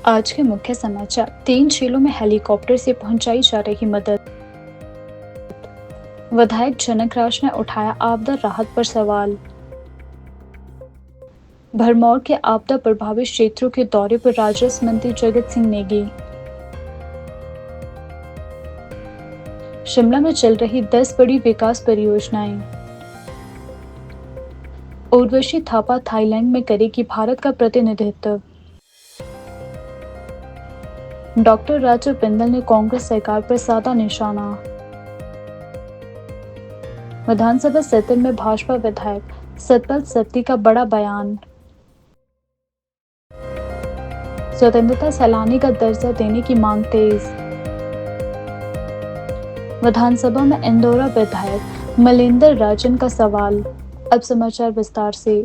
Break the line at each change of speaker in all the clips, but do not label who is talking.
आज के मुख्य समाचार। 3 जिलों में हेलीकॉप्टर से पहुंचाई जा रही मदद। विधायक जनकराज ने उठाया आपदा राहत पर सवाल। भरमौर के आपदा प्रभावित क्षेत्रों के दौरे पर राजस्व मंत्री जगत सिंह नेगी। शिमला में चल रही 10 बड़ी विकास परियोजनाएं। उर्वशी थापा थाईलैंड में करेगी भारत का प्रतिनिधित्व। डॉक्टर राजू बिंदल ने कांग्रेस सरकार पर साधा निशाना। विधानसभा सत्र में भाजपा विधायक सतपाल सत्ती का बड़ा बयान। स्वतंत्रता सैलानी का दर्जा देने की मांग तेज। विधानसभा में इंदौरा विधायक मलिंदर राजन का सवाल। अब समाचार विस्तार से।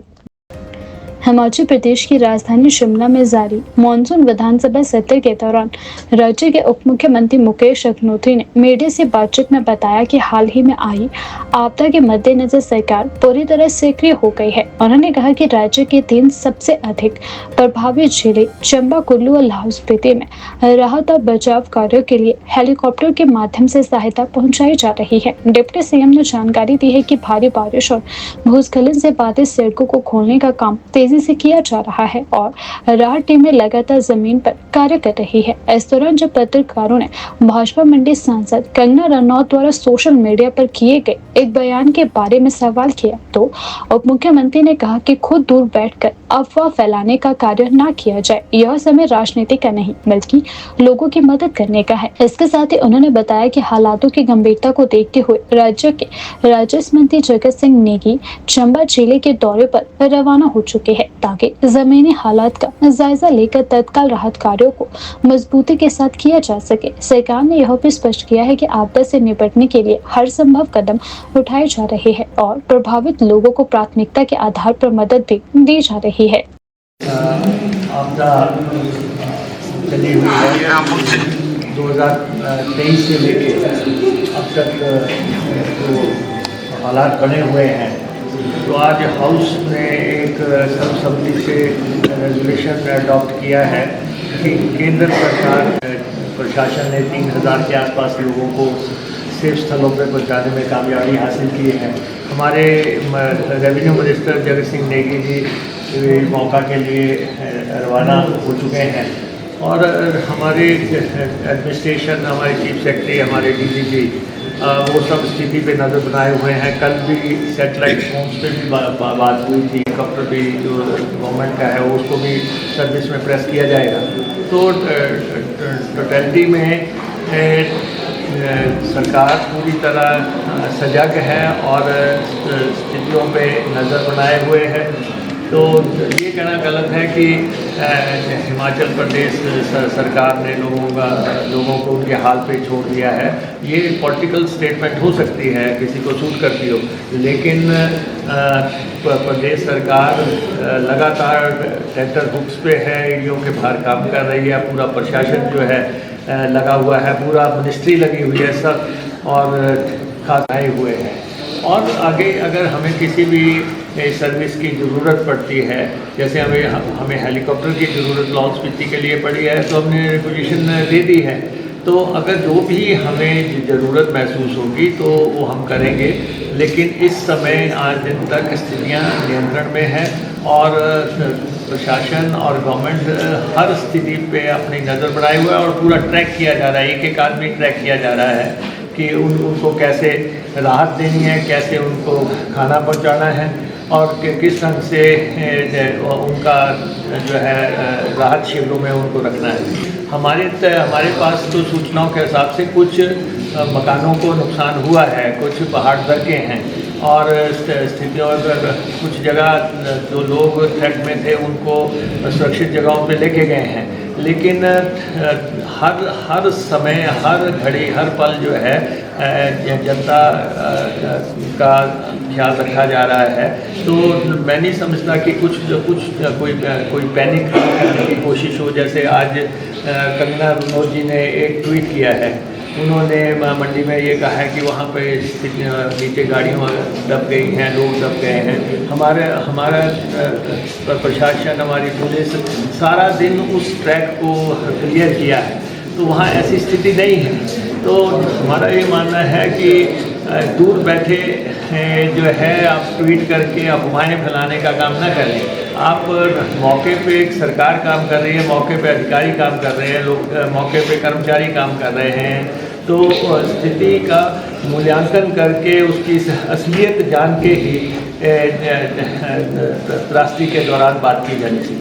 हिमाचल प्रदेश की राजधानी शिमला में जारी मानसून विधानसभा सत्र के दौरान राज्य के उप मुख्यमंत्री मुकेश अग्निहोत्री ने मीडिया से बातचीत में बताया कि हाल ही में आई आपदा के मद्देनजर सरकार पूरी तरह सक्रिय हो गई है। उन्होंने कहा कि राज्य के 3 सबसे अधिक प्रभावित जिले चंबा, कुल्लू और लाहौल स्पीति में राहत और बचाव कार्यों के लिए हेलीकॉप्टर के माध्यम से सहायता पहुंचाई जा रही है। डिप्टी सीएम ने जानकारी दी है कि भारी बारिश और भूस्खलन से बाधित सड़कों को खोलने का काम तेजी से किया जा रहा है और राहत टीमें लगातार जमीन पर कार्य कर रही है। इस दौरान जब पत्रकारों ने भाजपा मंडी सांसद कंगना रनौत द्वारा सोशल मीडिया पर किए गए एक बयान के बारे में सवाल किया तो उप मुख्यमंत्री ने कहा कि खुद दूर बैठकर अफवाह फैलाने का कार्य न किया जाए। यह समय राजनीति का नहीं बल्कि लोगों की मदद करने का है। इसके साथ ही उन्होंने बताया कि हालातों की गंभीरता को देखते हुए राज्य के राजस्व मंत्री जगत सिंह नेगी चंबा जिले के दौरे पर रवाना हो चुके हैं ताकि जमीनी हालात का जायजा लेकर तत्काल राहत कार्यों को मजबूती के साथ किया जा सके। सरकार ने यह भी स्पष्ट किया है कि आपदा से निपटने के लिए हर संभव कदम उठाए जा रहे हैं और प्रभावित लोगों को प्राथमिकता के आधार पर मदद भी दी जा रही है।
आपदा चली हुई है 2023 से लेकर अब तक जो हालात बने हुए हैं, तो आज हाउस ने एक सर्वसम्मति से रेजोल्यूशन अडॉप्ट किया है कि केंद्र सरकार प्रशासन ने 3000 के आसपास लोगों को सेफ स्थलों पर पहुंचाने में कामयाबी हासिल की है। हमारे रेवेन्यू मिनिस्टर जगत सिंह नेगी जी मौका के लिए रवाना हो चुके हैं और हमारे एडमिनिस्ट्रेशन, हमारे चीफ सेक्रेटरी, हमारे डीजीपी वो सब स्थिति पे नज़र बनाए हुए हैं। कल भी सैटेलाइट फोन्स पे भी बात हुई थी। हेलीकॉप्टर भी जो गवर्नमेंट का है उसको भी सर्विस में प्रेस किया जाएगा। तो टोटलिटी में सरकार पूरी तरह सजग है और स्थितियों पे नज़र बनाए हुए है। तो ये कहना गलत है कि हिमाचल प्रदेश सरकार ने लोगों को उनके हाल पे छोड़ दिया है। ये पॉलिटिकल स्टेटमेंट हो सकती है, किसी को सूट करती हो, लेकिन प्रदेश सरकार लगातार टेंटर बुक्स पे है, ईडीओ के बाहर काम कर रही है। पूरा प्रशासन जो है लगा हुआ है, पूरा मिनिस्ट्री लगी हुई है सब, और खास आए हुए हैं। और आगे अगर हमें किसी भी सर्विस की ज़रूरत पड़ती है, जैसे हमें हेलीकॉप्टर की ज़रूरत लाहौल स्पीति के लिए पड़ी है, तो हमने रिक्वेजिशन दे दी है। तो अगर जो भी हमें ज़रूरत महसूस होगी तो वो हम करेंगे, लेकिन इस समय आज दिन तक स्थितियाँ नियंत्रण में है और प्रशासन और गवर्नमेंट हर स्थिति पे अपनी नज़र बढ़ाए हुआ है और पूरा ट्रैक किया जा रहा है। एक आदमी ट्रैक किया जा रहा है कि उनको कैसे राहत देनी है, कैसे उनको खाना पहुंचाना है और किस ढंग से उनका जो है राहत शिविरों में उनको रखना है। हमारे पास तो सूचनाओं के हिसाब से कुछ मकानों को नुकसान हुआ है, कुछ पहाड़ दरके हैं और स्थितियों कुछ जगह जो लोग थ्रेट में थे उनको सुरक्षित जगहों पे लेके गए हैं। लेकिन हर समय, हर घड़ी, हर पल जो है जनता का ख्याल रखा जा रहा है। तो मैं नहीं समझता कि कोई पैनिक करने की कोशिश हो। जैसे आज कंगना रनौत जी ने एक ट्वीट किया है उन्होंने मंडी में ये कहा है कि वहाँ पे नीचे गाड़ियाँ दब गई हैं, लोग दब गए हैं। हमारा प्रशासन, हमारी पुलिस सारा दिन उस ट्रैक को क्लियर किया है, तो वहाँ ऐसी स्थिति नहीं है। तो हमारा ये मानना है कि दूर बैठे जो है आप ट्वीट करके अफवाहें फैलाने का काम ना करें। आप मौके पे एक सरकार काम कर रही है, मौके पे अधिकारी काम कर रहे हैं, लोग मौके पे कर्मचारी काम कर रहे हैं, तो स्थिति का मूल्यांकन करके उसकी असलियत जान के ही त्रासदी के दौरान बात की जानी चाहिए।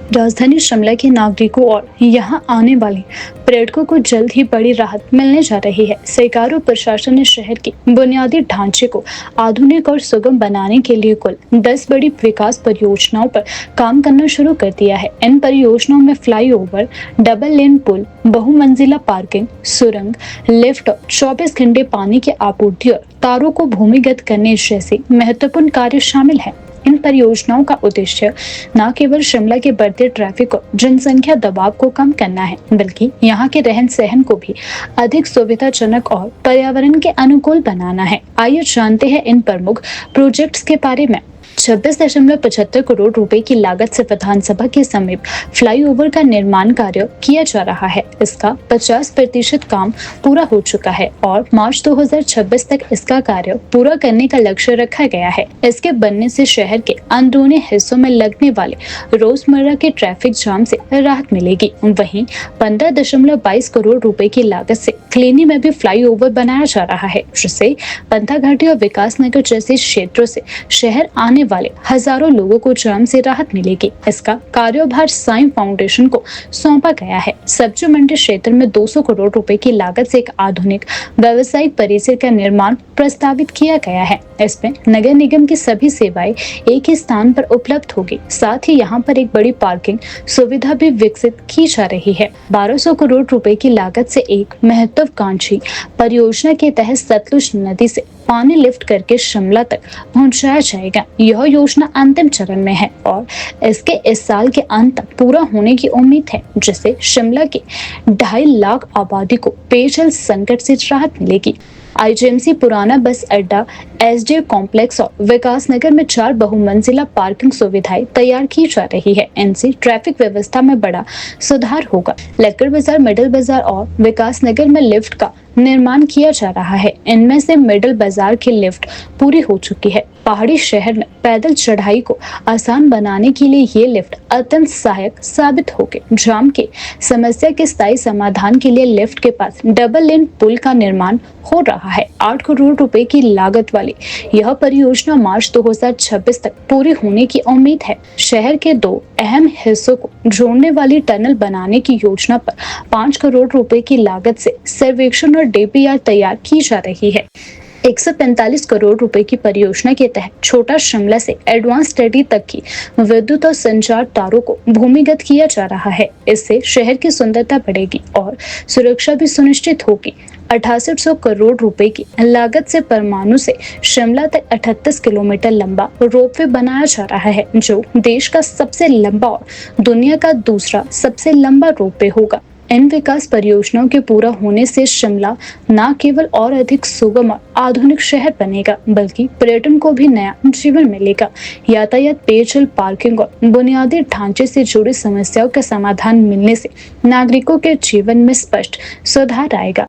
राजधानी शिमला के नागरिकों और यहां आने वाले पर्यटकों को जल्द ही बड़ी राहत मिलने जा रही है। सरकार और प्रशासन ने शहर के बुनियादी ढांचे को आधुनिक और सुगम बनाने के लिए कुल 10 बड़ी विकास परियोजनाओं पर काम करना शुरू कर दिया है। इन परियोजनाओं में फ्लाईओवर, डबल लेन पुल, बहुमंजिला पार्किंग, सुरंग, लिफ्ट और 24 घंटे पानी की आपूर्ति और तारों को भूमिगत करने जैसे महत्वपूर्ण कार्य शामिल हैं। इन परियोजनाओं का उद्देश्य न केवल शिमला के बढ़ते ट्रैफिक और जनसंख्या दबाव को कम करना है, बल्कि यहाँ के रहन सहन को भी अधिक सुविधाजनक और पर्यावरण के अनुकूल बनाना है। आइए जानते हैं इन प्रमुख प्रोजेक्ट्स के बारे में। 26.75 करोड़ रुपए की लागत से विधानसभा के समीप फ्लाईओवर का निर्माण कार्य किया जा रहा है। इसका 50% काम पूरा हो चुका है और मार्च 2026 तक इसका कार्य पूरा करने का लक्ष्य रखा गया है। इसके बनने से शहर के अंदरूनी हिस्सों में लगने वाले रोजमर्रा के ट्रैफिक जाम से राहत मिलेगी। वहीं 15.22 करोड़ रुपए की लागत से क्लीनी में भी फ्लाईओवर बनाया जा रहा है, जिससे पंथा घाटी और विकास नगर जैसे क्षेत्रों से शहर आने वाले हजारों लोगों को जाम से राहत मिलेगी। इसका कार्यभार साइम फाउंडेशन को सौंपा गया है। सब्जी मंडी क्षेत्र में 200 करोड़ रुपए की लागत से एक आधुनिक व्यावसायिक परिसर का निर्माण प्रस्तावित किया गया है। इसमें नगर निगम की सभी सेवाएं एक ही स्थान पर उपलब्ध होगी। साथ ही यहाँ पर एक बड़ी पार्किंग सुविधा भी विकसित की जा रही है। 1200 करोड़ रुपए की लागत से एक महत्वाकांक्षी परियोजना के तहत सतलुज नदी से पानी लिफ्ट करके शिमला तक पहुंचाया जाएगा। यह योजना अंतिम चरण में है और इसके इस साल के अंत तक पूरा होने की उम्मीद है, जिससे शिमला के 2.5 लाख आबादी को पेयजल संकट से राहत मिलेगी। आईजीएमसी पुराना बस अड्डा, एसडी कॉम्प्लेक्स और विकास नगर में 4 बहुमंजिला पार्किंग सुविधाएं तैयार की जा रही है। इनसे ट्रैफिक व्यवस्था में बड़ा सुधार होगा। लक्कड़ बाजार, मिडल बाजार और विकास नगर में लिफ्ट का निर्माण किया जा रहा है। इनमें से मिडल बाजार की लिफ्ट पूरी हो चुकी है। पहाड़ी शहर में पैदल चढ़ाई को आसान बनाने के लिए ये लिफ्ट अत्यंत सहायक साबित होगी। जाम की समस्या के स्थायी समाधान के लिए लिफ्ट के पास डबल लेन पुल का निर्माण हो रहा है। 8 करोड़ रुपए की लागत वाली यह परियोजना मार्च 2026 तक पूरी होने की उम्मीद है। शहर के 2 अहम हिस्सों को जोड़ने वाली टनल बनाने की योजना पर 5 करोड़ रुपए की लागत से सर्वेक्षण और डीपीआर तैयार की जा रही है। 145 करोड़ रुपए की परियोजना के तहत छोटा शिमला से एडवांस स्टडी तक की विद्युत और संचार तारों को भूमिगत किया जा रहा है। इससे शहर की सुंदरता बढ़ेगी और सुरक्षा भी सुनिश्चित होगी। 6800 करोड़ रुपए की लागत से परमाणु से शिमला तक 38 किलोमीटर लंबा रोपवे बनाया जा रहा है, जो देश का सबसे लंबा और दुनिया का दूसरा सबसे लंबा रोपवे होगा। इन विकास परियोजनाओं के पूरा होने से शिमला न केवल और अधिक सुगम और आधुनिक शहर बनेगा, बल्कि पर्यटन को भी नया जीवन मिलेगा। यातायात, पेयजल, पार्किंग और बुनियादी ढांचे से जुड़ी समस्याओं का समाधान मिलने से नागरिकों के जीवन में स्पष्ट सुधार आएगा।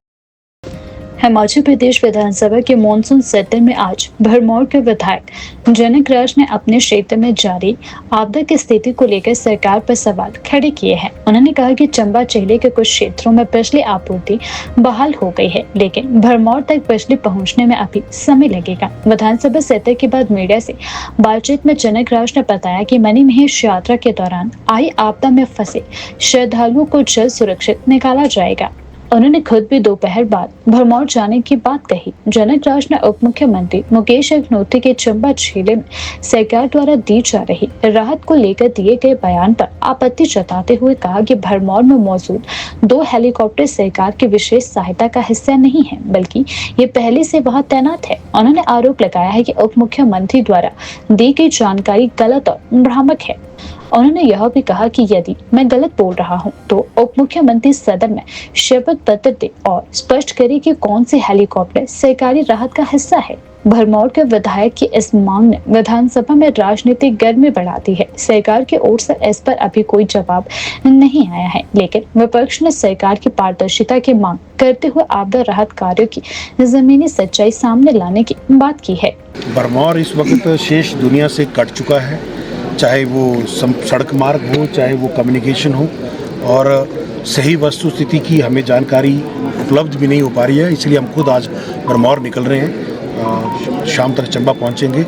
हिमाचल प्रदेश विधानसभा के मॉनसून सत्र में आज भरमौर के विधायक जनक राज ने अपने क्षेत्र में जारी आपदा की स्थिति को लेकर सरकार पर सवाल खड़े किए हैं। उन्होंने कहा कि चंबा जिले के कुछ क्षेत्रों में बिजली आपूर्ति बहाल हो गई है, लेकिन भरमौर तक बिजली पहुंचने में अभी समय लगेगा। विधानसभा सत्र के बाद मीडिया से बातचीत में जनक राज ने बताया कि मणिमहेश यात्रा के दौरान आई आपदा में फंसे श्रद्धालुओं को जल्द सुरक्षित निकाला जाएगा। उन्होंने खुद भी दोपहर बाद भरमौर जाने की बात कही। जनक राज ने उप मुख्यमंत्री मुकेश अग्निहोत्री के चंबा जिले में सरकार द्वारा दी जा रही राहत को लेकर दिए गए बयान पर आपत्ति जताते हुए कहा कि भरमौर में मौजूद 2 हेलीकॉप्टर सरकार की विशेष सहायता का हिस्सा नहीं है, बल्कि ये पहले से वहां तैनात है। उन्होंने आरोप लगाया है कि उप मुख्यमंत्री द्वारा दी गई जानकारी गलत और भ्रामक है उन्होंने यह भी कहा कि यदि मैं गलत बोल रहा हूं तो उप मुख्यमंत्री सदन में शपथ पत्र दे और स्पष्ट करे कि कौन से हेलीकॉप्टर सरकारी राहत का हिस्सा है। भरमौर के विधायक की इस मांग ने विधानसभा में राजनीतिक गर्मी बढ़ा दी है। सरकार की ओर से इस पर अभी कोई जवाब नहीं आया है, लेकिन विपक्ष ने सरकार की पारदर्शिता की मांग करते हुए आपदा राहत कार्यों की जमीनी सच्चाई सामने लाने की बात की है।
भरमौर इस वक्त शेष दुनिया से कट चुका है, चाहे वो सड़क मार्ग हो, चाहे वो कम्युनिकेशन हो, और सही वस्तु स्थिति की हमें जानकारी उपलब्ध भी नहीं हो पा रही है। इसलिए हम खुद आज भरमौर निकल रहे हैं, शाम तक चंबा पहुंचेंगे।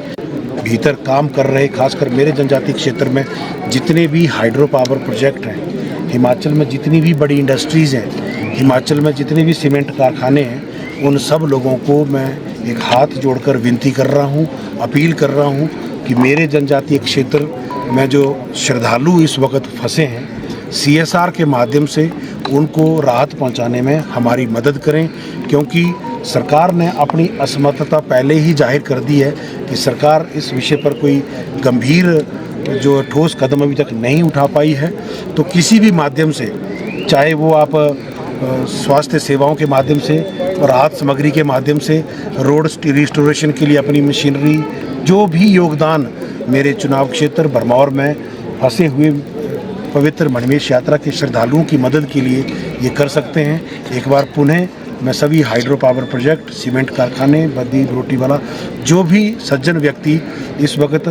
भीतर काम कर रहे, खासकर मेरे जनजातीय क्षेत्र में जितने भी हाइड्रो पावर प्रोजेक्ट हैं, हिमाचल में जितनी भी बड़ी इंडस्ट्रीज़ हैं, हिमाचल में जितने भी सीमेंट कारखाने हैं, उन सब लोगों को मैं एक हाथ जोड़कर विनती कर रहा हूं, अपील कर रहा हूं कि मेरे जनजातीय क्षेत्र में जो श्रद्धालु इस वक्त फंसे हैं, CSR के माध्यम से उनको राहत पहुंचाने में हमारी मदद करें, क्योंकि सरकार ने अपनी असमर्थता पहले ही जाहिर कर दी है कि सरकार इस विषय पर कोई गंभीर जो ठोस कदम अभी तक नहीं उठा पाई है। तो किसी भी माध्यम से, चाहे वो आप स्वास्थ्य सेवाओं के माध्यम से, राहत सामग्री के माध्यम से, रोड रिस्टोरेशन के लिए अपनी मशीनरी, जो भी योगदान मेरे चुनाव क्षेत्र भरमौर में फंसे हुए पवित्र मणिमहेश यात्रा के श्रद्धालुओं की मदद के लिए ये कर सकते हैं। एक बार पुनः मैं सभी हाइड्रो पावर प्रोजेक्ट, सीमेंट कारखाने, बद्दी रोटी वाला, जो भी सज्जन व्यक्ति इस वक्त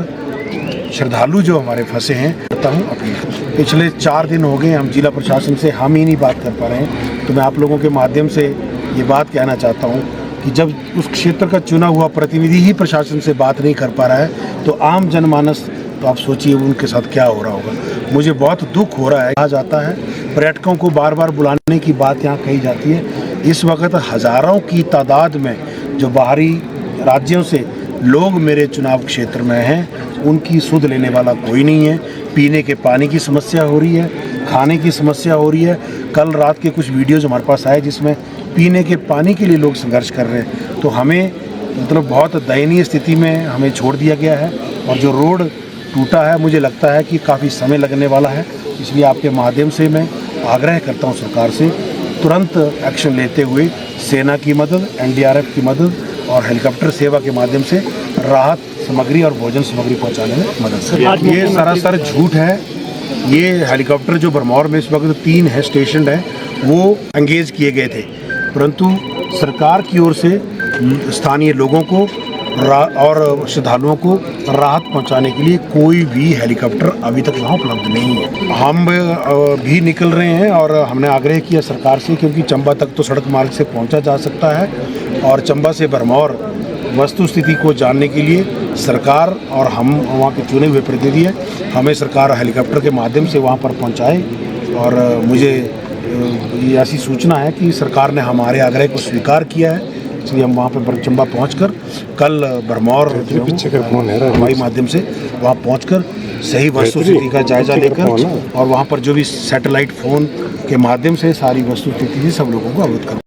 श्रद्धालु जो हमारे फंसे हैं, करता हूँ अपील। पिछले 4 दिन हो गए हम जिला प्रशासन से हम ही नहीं बात कर पा रहे हैं, तो मैं आप लोगों के माध्यम से ये बात कहना चाहता हूँ कि जब उस क्षेत्र का चुना हुआ प्रतिनिधि ही प्रशासन से बात नहीं कर पा रहा है, तो आम जनमानस, तो आप सोचिए उनके साथ क्या हो रहा होगा। मुझे बहुत दुख हो रहा है। कहा जाता है, पर्यटकों को बार बार बुलाने की बात यहाँ कही जाती है। इस वक्त हज़ारों की तादाद में जो बाहरी राज्यों से लोग मेरे चुनाव क्षेत्र में हैं, उनकी सुध लेने वाला कोई नहीं है। पीने के पानी की समस्या हो रही है, खाने की समस्या हो रही है। कल रात के कुछ वीडियोज़ हमारे पास आए जिसमें पीने के पानी के लिए लोग संघर्ष कर रहे हैं। तो हमें मतलब बहुत दयनीय स्थिति में हमें छोड़ दिया गया है, और जो रोड टूटा है मुझे लगता है कि काफ़ी समय लगने वाला है। इसलिए आपके माध्यम से मैं आग्रह करता हूं सरकार से तुरंत एक्शन लेते हुए सेना की मदद, NDRF की मदद और हेलीकॉप्टर सेवा के माध्यम से राहत सामग्री और भोजन सामग्री पहुंचाने में मदद करें। ये सरासर झूठ है। ये हेलीकॉप्टर जो भरमौर में इस वक्त 3 है स्टेशन है, वो एंगेज किए गए थे, परंतु सरकार की ओर से स्थानीय लोगों को और श्रद्धालुओं को राहत पहुंचाने के लिए कोई भी हेलीकॉप्टर अभी तक वहाँ उपलब्ध नहीं है। हम भी निकल रहे हैं और हमने आग्रह किया सरकार से, क्योंकि चंबा तक तो सड़क मार्ग से पहुंचा जा सकता है, और चंबा से भरमौर वस्तु स्थिति को जानने के लिए सरकार और हम वहाँ के चुने हुए प्रतिनिधि हैं, हमें सरकार हेलीकॉप्टर के माध्यम से वहाँ पर पहुँचाए। और मुझे ये ऐसी सूचना है कि सरकार ने हमारे आग्रह को स्वीकार किया है, इसलिए हम वहाँ पर चंबा पहुँचकर कल भरमौर हवाई माध्यम से वहाँ पहुँचकर सही वस्तु स्थिति का जायजा लेकर और वहाँ पर जो भी सैटेलाइट फ़ोन के माध्यम से सारी वस्तु स्थिति से सब लोगों को अवगत कर।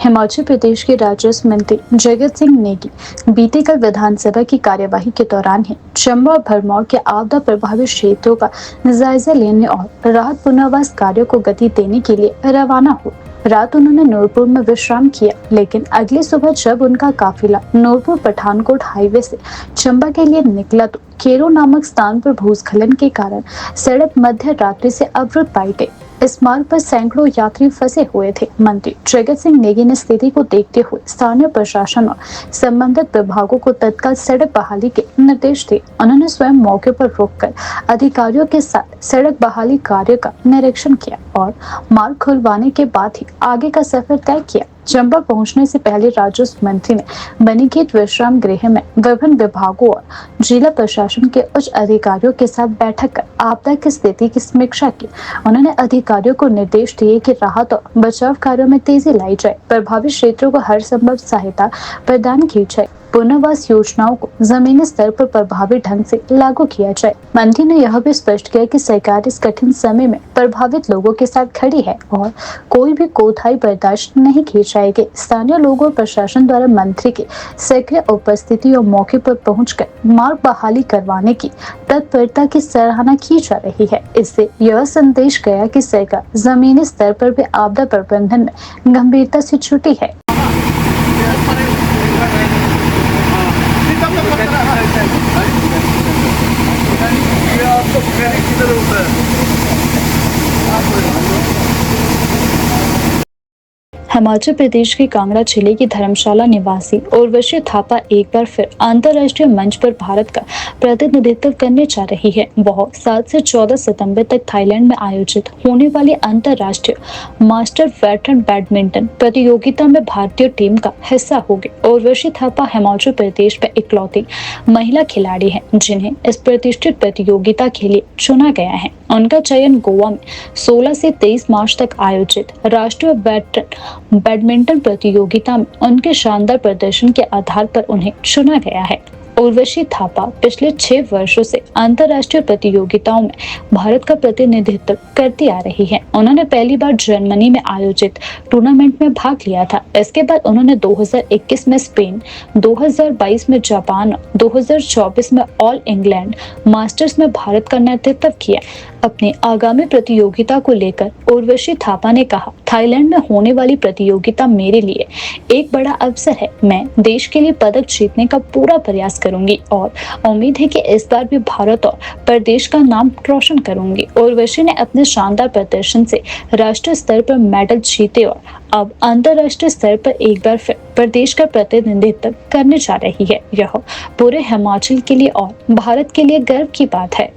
हिमाचल प्रदेश के राजस्व मंत्री जगत सिंह नेगी बीते कल विधानसभा की कार्यवाही के दौरान ही चंबा और भरमौर के आपदा प्रभावित क्षेत्रों का जायजा लेने और राहत पुनर्वास कार्यों को गति देने के लिए रवाना हुए। रात उन्होंने नूरपुर में विश्राम किया, लेकिन अगली सुबह जब उनका काफिला नूरपुर पठानकोट हाईवे से चंबा के लिए निकला तो केरो नामक स्थान पर भूस्खलन के कारण सड़क मध्य रात्रि से अवरुद्ध पाई गई। इस मार्ग पर सैकड़ों यात्री फंसे हुए थे। मंत्री जगत सिंह नेगी ने स्थिति को देखते हुए स्थानीय प्रशासन और संबंधित विभागों को तत्काल सड़क बहाली के निर्देश दिए। उन्होंने स्वयं मौके पर रुककर अधिकारियों के साथ सड़क बहाली कार्य का निरीक्षण किया और मार्ग खुलवाने के बाद ही आगे का सफर तय किया। चंबा पहुंचने से पहले राजस्व मंत्री ने बनीखेत विश्राम गृह में विभिन्न विभागों और जिला प्रशासन के उच्च अधिकारियों के साथ बैठक कर आपदा की स्थिति की समीक्षा की। उन्होंने अधिकारियों को निर्देश दिए कि राहत और बचाव कार्यों में तेजी लाई जाए, प्रभावित क्षेत्रों को हर संभव सहायता प्रदान की जाए। पुनर्वास योजनाओं को जमीनी स्तर पर प्रभावी ढंग से लागू किया जाए। मंत्री ने यह भी स्पष्ट किया कि सरकार इस कठिन समय में प्रभावित लोगों के साथ खड़ी है और कोई भी कोताही बर्दाश्त नहीं की जाएगी। स्थानीय लोगों और प्रशासन द्वारा मंत्री की सक्रिय उपस्थिति और मौके पर पहुंचकर मार्ग बहाली करवाने की तत्परता की सराहना की जा रही है। इससे यह संदेश गया कि सरकार जमीनी स्तर पर भी आपदा प्रबंधन में गंभीरता से जुटी है। हिमाचल प्रदेश के कांगड़ा जिले की धर्मशाला निवासी उर्वशी थापा एक बार फिर अंतर्राष्ट्रीय मंच पर भारत का प्रतिनिधित्व करने जा रही है। वह 7 से 14 सितंबर तक थाईलैंड में आयोजित होने वाली अंतर्राष्ट्रीय मास्टर वेटरन बैडमिंटन प्रतियोगिता में भारतीय टीम का हिस्सा होगी। उर्वशी थापा हिमाचल प्रदेश में इकलौती महिला खिलाड़ी है जिन्हें इस प्रतिष्ठित प्रतियोगिता के लिए चुना गया है। उनका चयन गोवा में 16 से 23 मार्च तक आयोजित राष्ट्रीय वेटरन बैडमिंटन प्रतियोगिता में उनके शानदार प्रदर्शन के आधार पर उन्हें चुना गया है। उर्वशी थापा पिछले 6 वर्षों से अंतर्राष्ट्रीय प्रतियोगिताओं में भारत का प्रतिनिधित्व करती आ रही है। उन्होंने पहली बार जर्मनी में आयोजित टूर्नामेंट में भाग लिया था। इसके बाद उन्होंने 2021 में स्पेन, 2022 में जापान, 2024 में ऑल इंग्लैंड मास्टर्स में भारत का नेतृत्व किया। अपनी आगामी प्रतियोगिता को लेकर उर्वशी थापा ने कहा, थाईलैंड में होने वाली प्रतियोगिता मेरे लिए एक बड़ा अवसर है। मैं देश के लिए पदक जीतने का पूरा प्रयास करूंगी और उम्मीद है कि इस बार भी भारत और प्रदेश का नाम रोशन करूंगी। उर्वशी ने अपने शानदार प्रदर्शन से राष्ट्रीय स्तर पर मेडल जीते और अब अंतर्राष्ट्रीय स्तर पर एक बार फिर प्रदेश का प्रतिनिधित्व करने जा रही है। यह पूरे हिमाचल के लिए और भारत के लिए गर्व की बात है।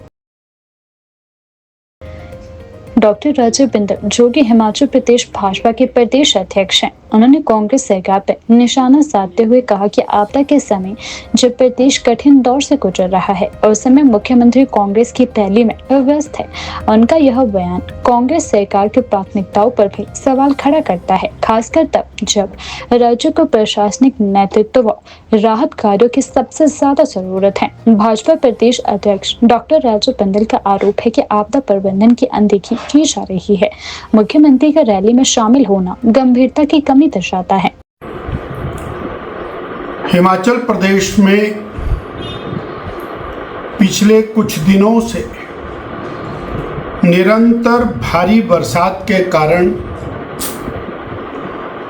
डॉक्टर राजीव बिंदल, जो कि हिमाचल प्रदेश भाजपा के प्रदेश अध्यक्ष हैं, उन्होंने कांग्रेस सरकार पर निशाना साधते हुए कहा कि आपदा के समय जब प्रदेश कठिन दौर से गुजर रहा है और उस समय मुख्यमंत्री कांग्रेस की तैली में व्यस्त है। उनका यह बयान कांग्रेस सरकार की प्राथमिकताओं पर भी सवाल खड़ा करता है, खासकर तब जब राज्य को प्रशासनिक नेतृत्व व राहत कार्यों की सबसे ज्यादा जरूरत है। भाजपा प्रदेश अध्यक्ष डॉक्टर राजीव बिंदल का आरोप है कि आपदा प्रबंधन की अनदेखी की जा रही है। मुख्यमंत्री का रैली में शामिल होना गंभीरता की कमी दर्शाता है।
हिमाचल प्रदेश में पिछले कुछ दिनों से निरंतर भारी बरसात के कारण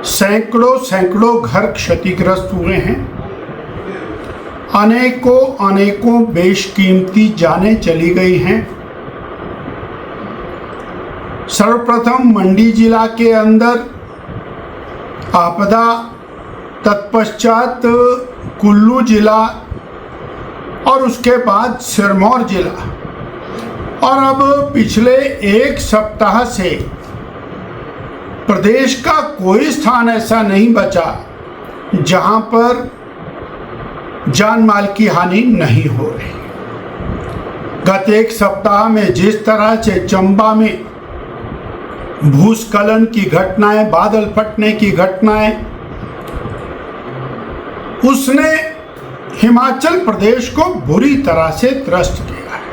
सैकड़ों घर क्षतिग्रस्त हुए हैं। अनेकों बेशकीमती जानें चली गई हैं। सर्वप्रथम मंडी जिला के अंदर आपदा, तत्पश्चात कुल्लू जिला और उसके बाद सिरमौर जिला, और अब पिछले एक सप्ताह से प्रदेश का कोई स्थान ऐसा नहीं बचा जहां पर जान माल की हानि नहीं हो रही। गत एक सप्ताह में जिस तरह से चंबा में भूस्खलन की घटनाएं, बादल फटने की घटनाएं, उसने हिमाचल प्रदेश को बुरी तरह से त्रस्त किया है।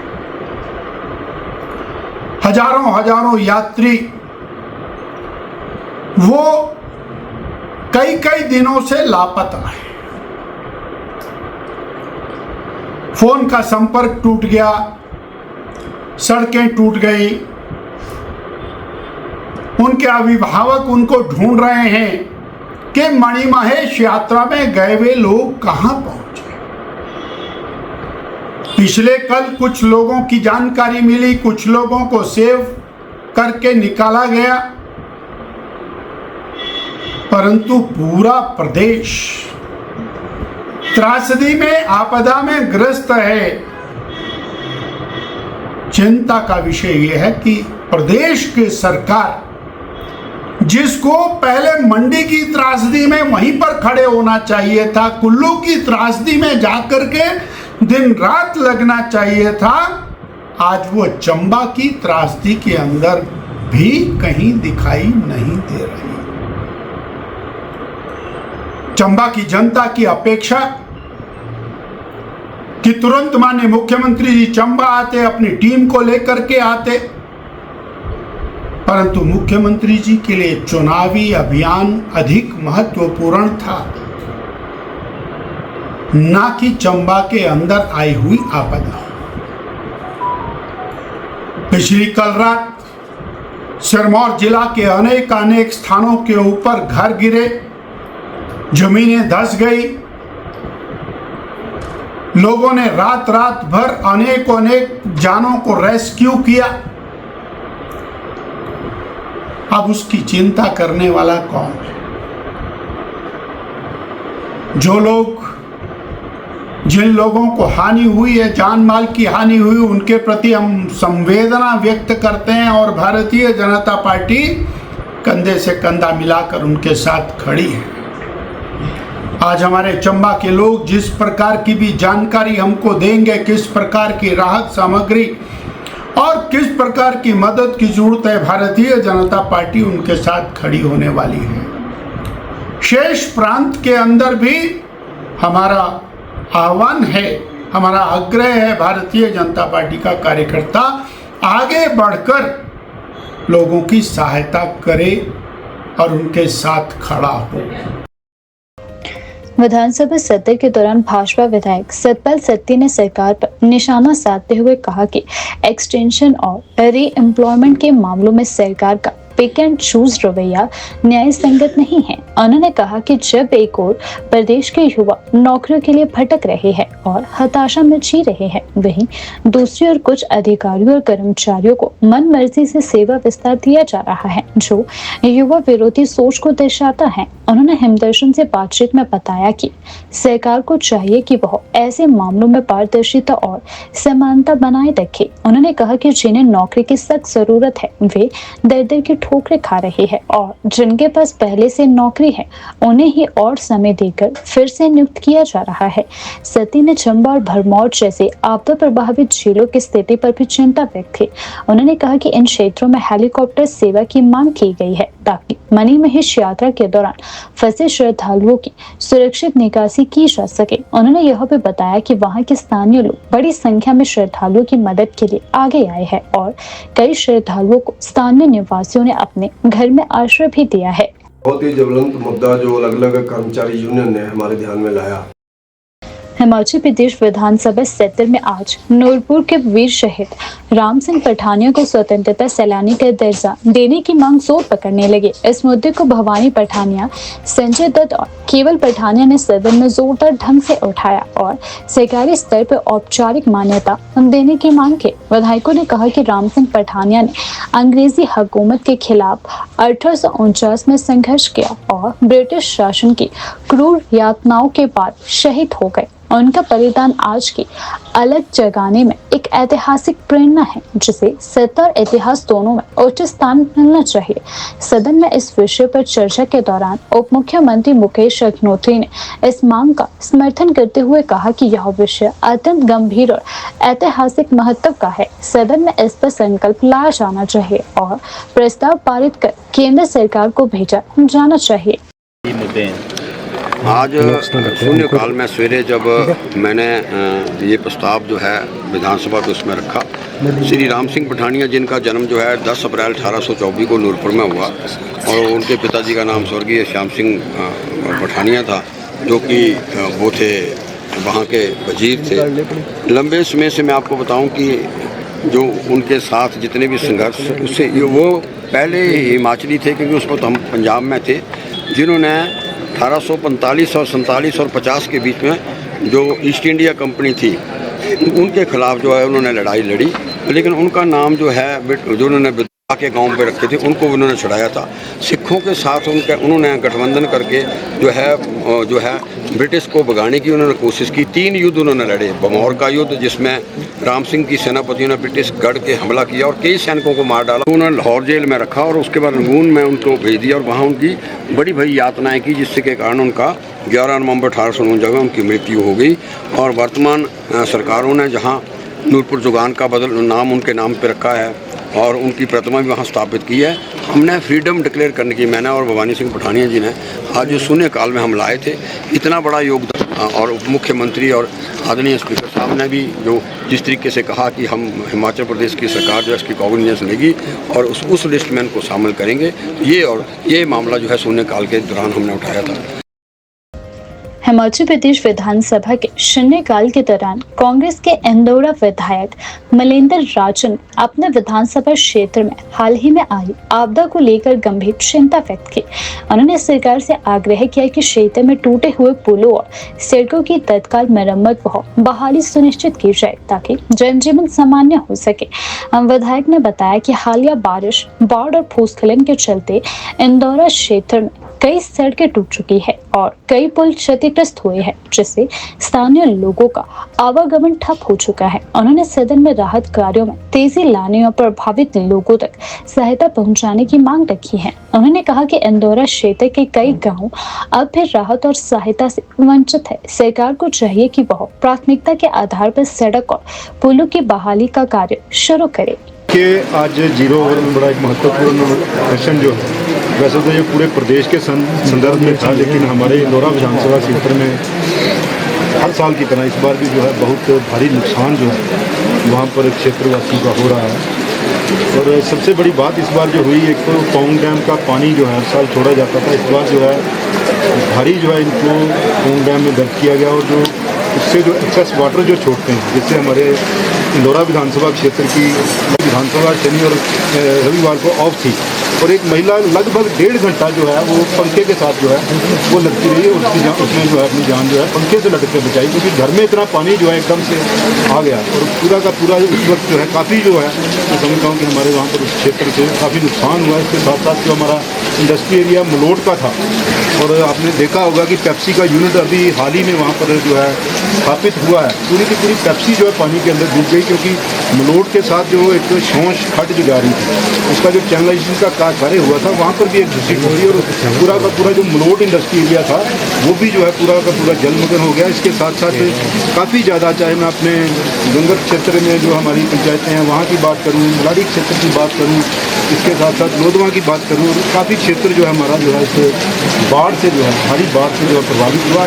हजारों यात्री वो कई दिनों से लापता है। फोन का संपर्क टूट गया, सड़कें टूट गई, उनके अभिभावक उनको ढूंढ रहे हैं कि मणिमहेश यात्रा में गए हुए लोग कहां पहुंचे। पिछले कल कुछ लोगों की जानकारी मिली, कुछ लोगों को सेव करके निकाला गया, परंतु पूरा प्रदेश त्रासदी में, आपदा में ग्रस्त है। चिंता का विषय यह है कि प्रदेश की सरकार, जिसको पहले मंडी की त्रासदी में वहीं पर खड़े होना चाहिए था, कुल्लू की त्रासदी में जाकर के दिन रात लगना चाहिए था, आज वो चंबा की त्रासदी के अंदर भी कहीं दिखाई नहीं दे रही। चंबा की जनता की अपेक्षा कि तुरंत माननीय मुख्यमंत्री जी चंबा आते, अपनी टीम को लेकर के आते, परंतु मुख्यमंत्री जी के लिए चुनावी अभियान अधिक महत्वपूर्ण था, ना कि चंबा के अंदर आई हुई आपदा। पिछली कल रात सिरमौर जिला के अनेक स्थानों के ऊपर घर गिरे, जमीनें धंस गई, लोगों ने रात भर अनेक जानों को रेस्क्यू किया। अब उसकी चिंता करने वाला कौन है? जिन लोगों को हानि हुई है, जान माल की हानि हुई, उनके प्रति हम संवेदना व्यक्त करते हैं और भारतीय जनता पार्टी कंधे से कंधा मिलाकर उनके साथ खड़ी है। आज हमारे चंबा के लोग जिस प्रकार की भी जानकारी हमको देंगे, किस प्रकार की राहत सामग्री और किस प्रकार की मदद की जरूरत है, भारतीय जनता पार्टी उनके साथ खड़ी होने वाली है। शेष प्रांत के अंदर भी हमारा आह्वान है, हमारा आग्रह है, भारतीय जनता पार्टी का कार्यकर्ता आगे बढ़कर लोगों की सहायता करे और उनके साथ खड़ा हो।
विधानसभा सत्र के दौरान भाजपा विधायक सतपाल सत्ती ने सरकार पर निशाना साधते हुए कहा कि एक्सटेंशन और री एम्प्लॉयमेंट के मामलों में सरकार का पिक एंड चूज रवैया न्याय संगत नहीं है। उन्होंने कहा कि जब एक ओर प्रदेश के युवा नौकरियों के लिए भटक रहे हैं और हताशा में जी रहे हैं, वहीं दूसरी ओर कुछ अधिकारियों और कर्मचारियों को मन मर्जी से सेवा विस्तार दिया जा रहा है, जो युवा विरोधी सोच को दर्शाता है। उन्होंने हिमदर्शन से बातचीत में बताया कि सरकार को चाहिए कि वह ऐसे मामलों में पारदर्शिता और समानता बनाए रखे। उन्होंने कहा कि जिन्हें नौकरी की सख्त जरूरत है वे दर की ठोकरें खा रहे हैं और जिनके पास पहले से नौकरी है उन्हें ही और समय देकर फिर से नियुक्त किया जा रहा है। सती ने चंबा और भरमौर जैसे आपदा प्रभावित जिलों की स्थिति पर भी चिंता व्यक्त की। उन्होंने कहा कि इन क्षेत्रों में हेलीकॉप्टर सेवा की मांग की गई है ताकि मणि महेश यात्रा के दौरान फंसे श्रद्धालुओं की सुरक्षित निकासी की जा सके। उन्होंने यह भी बताया कि वहां के स्थानीय लोग बड़ी संख्या में श्रद्धालुओं की मदद के लिए आगे आए हैं और कई श्रद्धालुओं को स्थानीय निवासियों ने अपने घर में आश्रय भी दिया है।
बहुत ही ज्वलंत मुद्दा जो अलग अलग कर्मचारी यूनियन ने हमारे ध्यान में लाया।
हिमाचल प्रदेश विधानसभा सत्र में आज नूरपुर के वीर शहीद राम सिंह पठानिया को स्वतंत्रता सैलानी का दर्जा देने की मांग जोर पकड़ने लगी। इस मुद्दे को भवानी पठानिया, संजय दत्त और केवल पठानिया ने सदन में जोरदार ढंग से उठाया और सरकारी स्तर पर औपचारिक मान्यता देने की मांग की। विधायकों ने कहा कि राम सिंह पठानिया ने अंग्रेजी हुकूमत के खिलाफ 1849 में संघर्ष किया और ब्रिटिश शासन की क्रूर यातनाओं के बाद शहीद हो गए। उनका बलिदान आज की अलग जगाने में एक ऐतिहासिक प्रेरणा है, जिसे सत्ता और इतिहास दोनों में उच्च स्थान मिलना चाहिए। सदन में इस विषय पर चर्चा के दौरान उप मुख्यमंत्री मुकेश अग्निहोत्री ने इस मांग का समर्थन करते हुए कहा कि यह विषय अत्यंत गंभीर और ऐतिहासिक महत्व का है। सदन में इस पर संकल्प लाया जाना चाहिए और प्रस्ताव पारित कर केंद्र सरकार को भेजा जाना चाहिए।
आज शून्यकाल में सवेरे जब मैंने ये प्रस्ताव जो है विधानसभा में उसमें रखा, श्री राम सिंह पठानिया जिनका जन्म जो है 10 अप्रैल 1824 को नूरपुर में हुआ और उनके पिताजी का नाम स्वर्गीय श्याम सिंह पठानिया था, जो कि वो थे वहाँ के वजीर थे। लंबे समय से मैं आपको बताऊं कि जो उनके साथ जितने भी संघर्ष, उससे वो पहले हिमाचली थे क्योंकि उस वक्त हम पंजाब में थे, जिन्होंने 1845 और 47 और 50 के बीच में जो ईस्ट इंडिया कंपनी थी उनके खिलाफ जो है उन्होंने लड़ाई लड़ी, लेकिन उनका नाम जो है जो उन्होंने विदर्भ के गांव पे रखे थे उनको उन्होंने छुड़ाया था। सिखों के साथ उन्होंने गठबंधन करके जो है ब्रिटिश को भगाने की उन्होंने कोशिश की। 3 युद्ध उन्होंने लड़े। भमौर का युद्ध जिसमें राम सिंह की सेनापतियों ने ब्रिटिश गढ़ के हमला किया और कई सैनिकों को मार डाला। उन्होंने लाहौर जेल में रखा और उसके बाद रंगून में उनको भेज दिया और वहाँ उनकी बड़ी भारी यातनाएं की, जिससे के कारण उनका 11 नवंबर 1849 में उनकी मृत्यु हो गई। और वर्तमान सरकारों ने जहाँ नूरपुर जुगान का नाम उनके नाम पर रखा है और उनकी प्रतिमा भी वहाँ स्थापित की है। हमने फ्रीडम डिक्लेयर करने की, मैंने और भवानी सिंह पठानिया जी ने आज शून्यकाल में हम लाए थे। इतना बड़ा योगदान और उप मुख्यमंत्री और आदरणीय स्पीकर साहब ने भी जो जिस तरीके से कहा कि हम हिमाचल प्रदेश की सरकार जो है इसकी कॉग्निजेंस लेगी और उस लिस्ट में इनको शामिल करेंगे। तो ये मामला जो है शून्यकाल के दौरान हमने उठाया था।
हिमाचल प्रदेश विधानसभा के शून्यकाल के दौरान कांग्रेस के इंदौरा विधायक मलिंदर राजन अपने विधानसभा क्षेत्र में हाल ही में आई आपदा को लेकर गंभीर चिंता व्यक्त की। उन्होंने सरकार से आग्रह किया कि क्षेत्र में टूटे हुए पुलों और सड़कों की तत्काल मरम्मत व बहाली सुनिश्चित की जाए ताकि जनजीवन सामान्य हो सके। विधायक ने बताया कि हालिया बारिश, बाढ़ और भूस्खलन के चलते इंदौरा क्षेत्र में कई सड़कें टूट चुकी है और कई पुल क्षतिग्रस्त हुए हैं, जिससे स्थानीय लोगों का आवागमन ठप हो चुका है। उन्होंने सदन में राहत कार्यों में तेजी लाने और प्रभावित लोगों तक सहायता पहुंचाने की मांग रखी है। उन्होंने कहा कि इंदौरा क्षेत्र के कई गांव अब भी राहत और सहायता से वंचित है। सरकार को चाहिए कि वह प्राथमिकता के आधार पर सड़क और पुलों की बहाली का कार्य शुरू करे।
आज जीरो ओवर में बड़ा एक महत्वपूर्ण सेशन जो है, वैसे तो ये पूरे प्रदेश के संदर्भ में था, लेकिन हमारे इंदौरा विधानसभा क्षेत्र में हर साल की तरह इस बार भी जो है बहुत भारी नुकसान जो है वहाँ पर क्षेत्रवासियों का हो रहा है। और सबसे बड़ी बात इस बार जो हुई, एक तो पौंग डैम का पानी जो है हर साल छोड़ा जाता था, इस बार जो है भारी जो है इनको पौंग डैम में दर्ज किया गया और जो उससे जो एक्सेस वाटर जो छोड़ते हैं, जिससे हमारे इंदौरा विधानसभा क्षेत्र की विधानसभा शनि और रविवार को ऑफ थी और एक महिला लगभग 1.5 घंटा जो है वो पंखे के साथ जो है वो लगती रही और उसने जो है अपनी जान जो है पंखे से लटक के बचाई, क्योंकि घर में इतना पानी जो है एकदम से आ गया और पूरा का पूरा उस वक्त जो है काफ़ी जो है मैं समझता हूँ कि हमारे वहाँ पर उस क्षेत्र से काफ़ी नुकसान हुआ। इसके साथ साथ जो हमारा इंडस्ट्री एरिया मलोट का था और आपने देखा होगा कि पेप्सी का यूनिट अभी हाल ही में वहाँ पर जो है स्थापित हुआ है, पूरी की पूरी पेप्सी जो है पानी के अंदर डूब गई, क्योंकि मलोट के साथ जो एक शौच खट जो जा रही थी उसका जो चैनलाइजेशन का कार्य हुआ था वहाँ पर भी एक घुसी हुई और पूरा का पूरा जो मलोट इंडस्ट्री एरिया था वो भी जो है पूरा का पूरा जलमग्न हो गया। इसके साथ साथ काफ़ी ज़्यादा, चाहे मैं अपने गंगत क्षेत्र में जो हमारी पंचायतें हैं वहाँ की बात करूँ, मलाड़ी क्षेत्र की बात करूँ, इसके साथ साथ लोधवा की बात करूँ, काफ़ी क्षेत्र जो है हमारा जो है इस बाढ़ से जो है भारी बाढ़ से जो है प्रभावित हुआ।